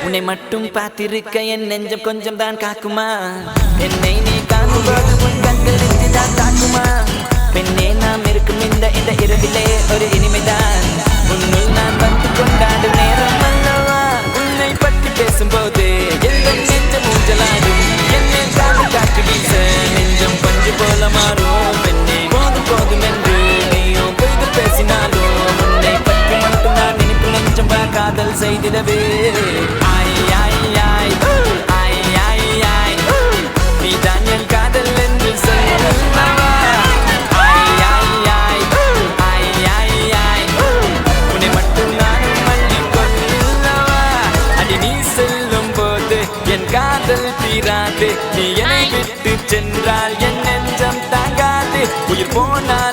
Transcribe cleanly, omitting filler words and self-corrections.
உன்னை மட்டும் பார்த்திருக்க என் நெஞ்சம் கொஞ்சம் தான் காக்குமா என்னை நீ காணும்போது உன் கண்களுக்கு தான் தாக்குமா பெண்ணே நாம் இருக்கும் இந்த இரவிலே ஒரு இனிமைதான் உன்னுள் நான் வந்து கொண்டாடும் நேரம் அல்லவா உன்னை பற்றி பேசும்போது எங்கள் நெஞ்சம் ஊஞ்சலாடும் என்னை காதல் காற்று வீச நெஞ்சம் பஞ்சு போல மாறும் பெண்ணே போதும் போதும் என்று நீயும் பொய்கள் பேசினாலும் உன்னை பற்றி மட்டும் நான் நினைப்பு நெஞ்சம் காதல் செய்திடவே நீதான் என் காதல் என்று சொல்லவா உன்னை மட்டும் நானும் மல்லிக்கொள்ளவா அடி நீ செல்லும் போது என் காதல் தீராது நீ என்னை விட்டு சென்றால் என் நெஞ்சம் தாங்காது உயிர் போனால்